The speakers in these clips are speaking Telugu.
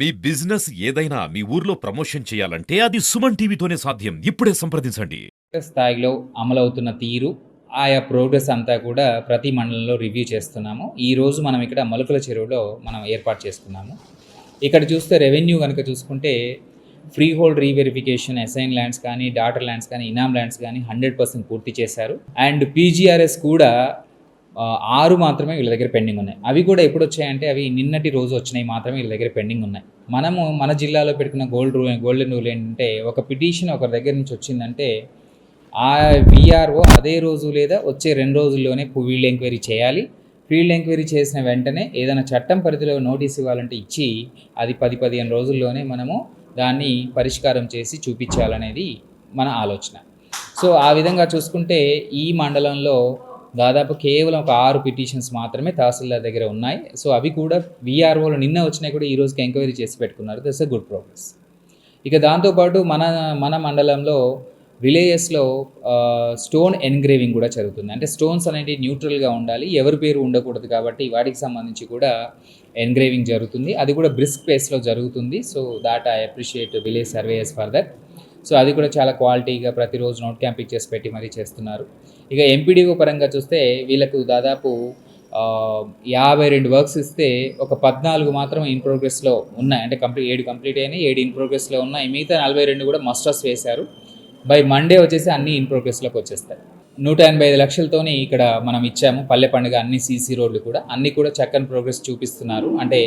మీ బిజినెస్ ఏదైనా మీ ఊర్లో ప్రమోషన్ చేయాలంటే అది సుమన్ టీవీతోనే సాధ్యం. ఇప్పుడే సంప్రదించండి. స్థాయిలో అమలవుతున్న తీరు, ఆయా ప్రోగ్రెస్ అంతా కూడా ప్రతి మండలంలో రివ్యూ చేస్తున్నాము. ఈరోజు మనం ఇక్కడ మలుకుల చెరువులో మనం ఏర్పాటు చేసుకున్నాము. ఇక్కడ చూస్తే రెవెన్యూ కనుక చూసుకుంటే free hold reverification, assign lands కానీ, డాటర్ ల్యాండ్స్ కానీ, ఇనామ్ ల్యాండ్స్ కానీ 100% పూర్తి చేశారు. అండ్ పీజీఆర్ఎస్ కూడా 6 మాత్రమే వీళ్ళ దగ్గర పెండింగ్ ఉన్నాయి. అవి కూడా ఎప్పుడు వచ్చాయంటే అవి నిన్నటి రోజు వచ్చినాయి మాత్రమే వీళ్ళ దగ్గర పెండింగ్ ఉన్నాయి. మనము మన జిల్లాలో పెట్టుకున్న గోల్డెన్ రూల్ ఏంటంటే ఒక పిటిషన్ ఒకరి దగ్గర నుంచి వచ్చిందంటే ఆ విఆర్ఓ అదే రోజు లేదా వచ్చే 2 రోజుల్లోనే ఫీల్డ్ ఎంక్వైరీ చేయాలి. ఫీల్డ్ ఎంక్వైరీ చేసిన వెంటనే ఏదైనా చట్టం పరిధిలో నోటీస్ ఇవ్వాలంటే ఇచ్చి అది 10-15 రోజుల్లోనే మనము దాన్ని పరిష్కారం చేసి చూపించాలనేది మన ఆలోచన. సో ఆ విధంగా చూసుకుంటే ఈ మండలంలో దాదాపు కేవలం ఒక 6 పిటిషన్స్ మాత్రమే తహసీల్దార్ దగ్గర ఉన్నాయి. సో అవి కూడా విఆర్ఓలు నిన్న వచ్చినాయి కూడా ఈ రోజుకి ఎంక్వైరీ చేసి పెట్టుకున్నారు. That's a good progress. ఇక దాంతోపాటు మన మండలంలో విలేజెస్లో స్టోన్ ఎన్గ్రేవింగ్ కూడా జరుగుతుంది. అంటే స్టోన్స్ అనేవి న్యూట్రల్గా ఉండాలి, ఎవరి పేరు ఉండకూడదు కాబట్టి వాటికి సంబంధించి కూడా ఎన్గ్రేవింగ్ జరుగుతుంది. అది కూడా బ్రిస్క్ పేస్లో జరుగుతుంది. So that I appreciate village surveyors for that. So అది కూడా చాలా క్వాలిటీగా ప్రతిరోజు నోట్ క్యాంపింగ్ చేసి పెట్టి మరీ చేస్తున్నారు. ఇక ఎంపీడీఓ పరంగా చూస్తే వీళ్ళకు దాదాపు 52 వర్క్స్ ఇస్తే ఒక 14 మాత్రం ఇన్ ప్రోగ్రెస్లో ఉన్నాయి. అంటే 7 కంప్లీట్ అయినాయి, 7 ఇన్ ప్రోగ్రెస్లో ఉన్నాయి. మిగతా 42 కూడా మస్టర్స్ వేశారు. బై మండే వచ్చేసి అన్ని ఇన్ ప్రోగ్రెస్లోకి వచ్చేస్తాయి. 185 లక్షలతోని ఇక్కడ మనం ఇచ్చాము. పల్లె పండుగ అన్ని సీసీ రోడ్లు కూడా అన్నీ కూడా చక్కని ప్రోగ్రెస్ చూపిస్తున్నారు. అంటే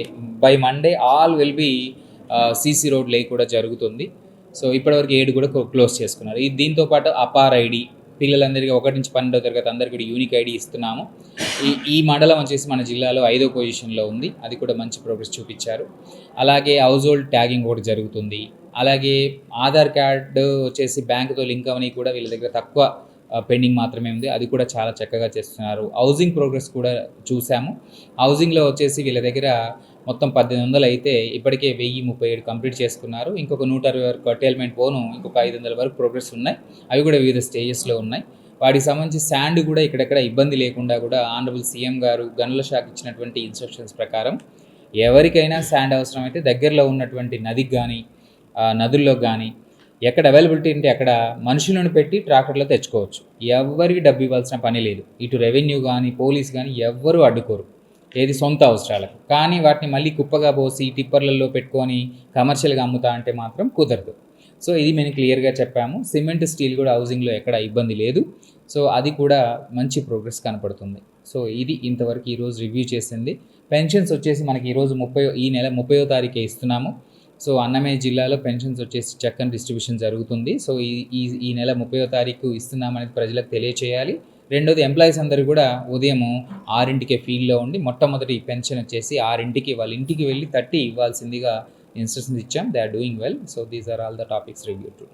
by Monday all will be CC road లే కూడా జరుగుతుంది. సో ఇప్పటివరకు 7 కూడా క్లోజ్ చేసుకున్నారు. దీంతోపాటు అపార్ ఐడి పిల్లలందరికీ 1 నుంచి 12వ తరగతి అందరికీ కూడా యూనిక్ ఐడి ఇస్తున్నాము. ఈ మండలం వచ్చేసి మన జిల్లాలో 5వ పొజిషన్లో ఉంది. అది కూడా మంచి ప్రోగ్రెస్ చూపించారు. అలాగే హౌస్ హోల్డ్ ట్యాగింగ్ ఒకటి జరుగుతుంది. అలాగే ఆధార్ కార్డు వచ్చేసి బ్యాంకుతో లింక్ అవని కూడా వీళ్ళ దగ్గర తక్కువ పెండింగ్ మాత్రమే ఉంది. అది కూడా చాలా చక్కగా చేస్తున్నారు. హౌసింగ్ ప్రోగ్రెస్ కూడా చూసాము. హౌసింగ్లో వచ్చేసి వీళ్ళ దగ్గర మొత్తం 1800 అయితే ఇప్పటికే 1037 కంప్లీట్ చేసుకున్నారు. ఇంకొక 160 వరకు కర్టైల్మెంట్ పోను ఇంకొక 500 వరకు ప్రోగ్రెస్ ఉన్నాయి. అవి కూడా వివిధ స్టేజెస్లో ఉన్నాయి. వాటికి సంబంధించి శాండ్ కూడా ఇక్కడెక్కడ ఇబ్బంది లేకుండా కూడా ఆనరబుల్ సీఎం గారు గనుల శాఖ ఇచ్చినటువంటి ఇన్స్ట్రక్షన్స్ ప్రకారం ఎవరికైనా శాండ్ అవసరమైతే దగ్గరలో ఉన్నటువంటి నదికి కానీ నదుల్లో కానీ ఎక్కడ అవైలబిలిటీ ఉంటే అక్కడ మనుషులను పెట్టి ట్రాక్టర్లో తెచ్చుకోవచ్చు. ఎవరికి డబ్బు ఇవ్వాల్సిన పని లేదు. ఇటు రెవెన్యూ కానీ పోలీస్ కానీ ఎవ్వరూ అడ్డుకోరు, ఏది సొంత అవసరాలకు. కానీ వాటిని మళ్ళీ కుప్పగా పోసి టిప్పర్లలో పెట్టుకొని కమర్షియల్గా అమ్ముతా అంటే మాత్రం కుదరదు. సో ఇది మేము క్లియర్గా చెప్పాము. సిమెంట్ స్టీల్ కూడా హౌసింగ్లో ఎక్కడ ఇబ్బంది లేదు. సో అది కూడా మంచి ప్రోగ్రెస్ కనపడుతుంది. సో ఇది ఇంతవరకు ఈరోజు రివ్యూ చేసింది. పెన్షన్స్ వచ్చేసి మనకి ఈరోజు ఈ నెల 30వ తారీఖే ఇస్తున్నాము. సో అన్నమయ్య జిల్లాలో పెన్షన్స్ వచ్చేసి చక్కని డిస్ట్రిబ్యూషన్ జరుగుతుంది. సో ఈ నెల 30వ తారీఖు ఇస్తున్నామనేది ప్రజలకు తెలియచేయాలి. రెండోది ఎంప్లాయీస్ అందరూ కూడా ఉదయం 6ంటికే ఫీల్డ్లో ఉండి మొట్టమొదటి పెన్షన్ వచ్చేసి 6ంటికి వాళ్ళ ఇంటికి వెళ్ళి తట్టి ఇవ్వాల్సిందిగా ఇన్స్ట్రక్షన్స్ ఇచ్చాం. They are doing well. So these are all the topics review to.